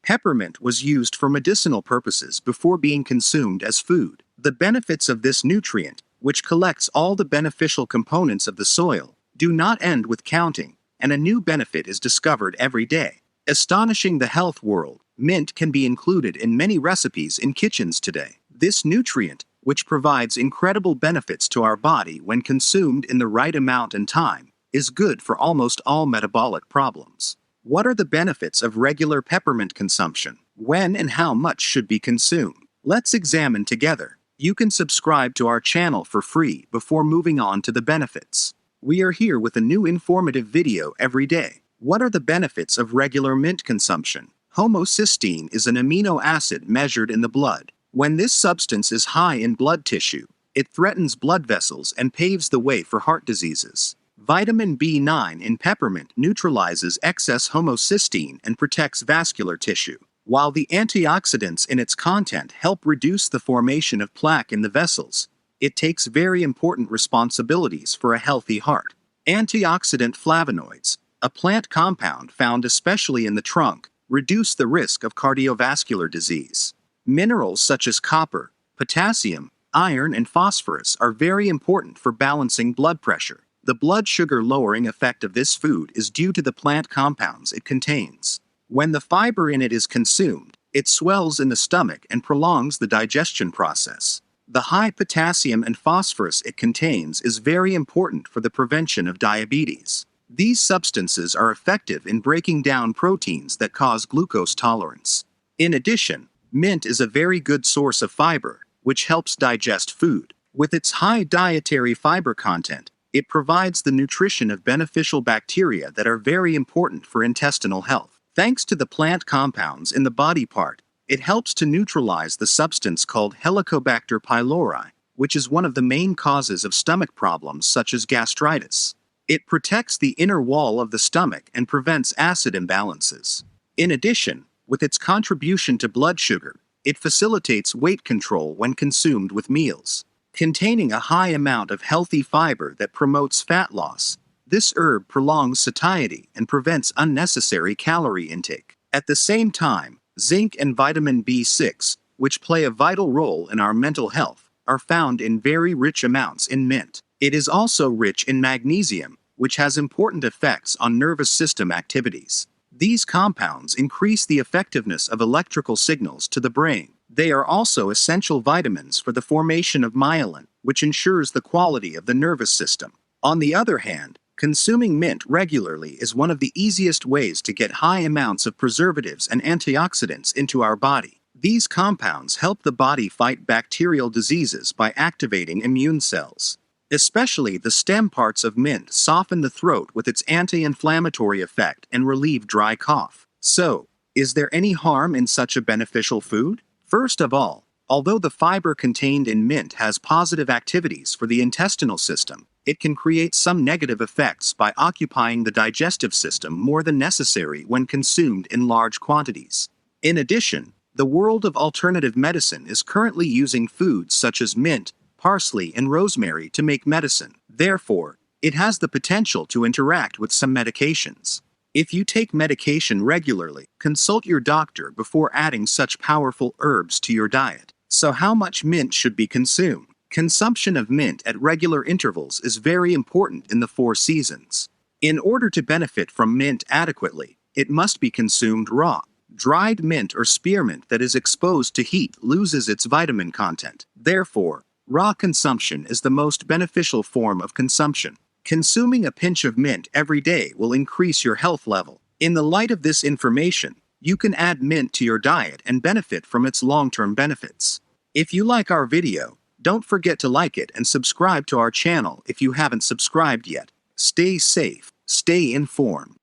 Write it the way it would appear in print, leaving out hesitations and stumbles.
Peppermint was used for medicinal purposes before being consumed as food. The benefits of this nutrient, which collects all the beneficial components of the soil, do not end with counting, and a new benefit is discovered every day. Astonishing the health world, mint can be included in many recipes in kitchens today. This nutrient, which provides incredible benefits to our body when consumed in the right amount and time, is good for almost all metabolic problems. What are the benefits of regular peppermint consumption? When and how much should be consumed? Let's examine together. You can subscribe to our channel for free before moving on to the benefits. We are here with a new informative video every day. What are the benefits of regular mint consumption? Homocysteine is an amino acid measured in the blood. When this substance is high in blood tissue, it threatens blood vessels and paves the way for heart diseases. Vitamin B9 in peppermint neutralizes excess homocysteine and protects vascular tissue, while the antioxidants in its content help reduce the formation of plaque in the vessels. It takes very important responsibilities for a healthy heart. Antioxidant flavonoids, a plant compound found especially in the trunk, reduce the risk of cardiovascular disease. Minerals such as copper, potassium, iron, and phosphorus are very important for balancing blood pressure. The blood sugar lowering effect of this food is due to the plant compounds it contains. When the fiber in it is consumed, it swells in the stomach and prolongs the digestion process. The high potassium and phosphorus it contains is very important for the prevention of diabetes. These substances are effective in breaking down proteins that cause glucose tolerance. In addition, mint is a very good source of fiber, which helps digest food. With its high dietary fiber content, it provides the nutrition of beneficial bacteria that are very important for intestinal health. Thanks to the plant compounds in the body part, it helps to neutralize the substance called Helicobacter pylori, which is one of the main causes of stomach problems such as gastritis. It protects the inner wall of the stomach and prevents acid imbalances. In addition, with its contribution to blood sugar, it facilitates weight control when consumed with meals. Containing a high amount of healthy fiber that promotes fat loss, this herb prolongs satiety and prevents unnecessary calorie intake. At the same time, zinc and vitamin B6, which play a vital role in our mental health, are found in very rich amounts in mint. It is also rich in magnesium, which has important effects on nervous system activities. These compounds increase the effectiveness of electrical signals to the brain. They are also essential vitamins for the formation of myelin, which ensures the quality of the nervous system. On the other hand, consuming mint regularly is one of the easiest ways to get high amounts of preservatives and antioxidants into our body. These compounds help the body fight bacterial diseases by activating immune cells. Especially the stem parts of mint soften the throat with its anti-inflammatory effect and relieve dry cough. So, is there any harm in such a beneficial food? First of all, although the fiber contained in mint has positive activities for the intestinal system, it can create some negative effects by occupying the digestive system more than necessary when consumed in large quantities. In addition, the world of alternative medicine is currently using foods such as mint, parsley, and rosemary to make medicine. Therefore, it has the potential to interact with some medications. If you take medication regularly, consult your doctor before adding such powerful herbs to your diet. So how much mint should be consumed? Consumption of mint at regular intervals is very important in the 4 seasons. In order to benefit from mint adequately, it must be consumed raw. Dried mint or spearmint that is exposed to heat loses its vitamin content. Therefore, raw consumption is the most beneficial form of consumption. Consuming a pinch of mint every day will increase your health level. In the light of this information, you can add mint to your diet and benefit from its long-term benefits. If you like our video, don't forget to like it and subscribe to our channel if you haven't subscribed yet. Stay safe, stay informed.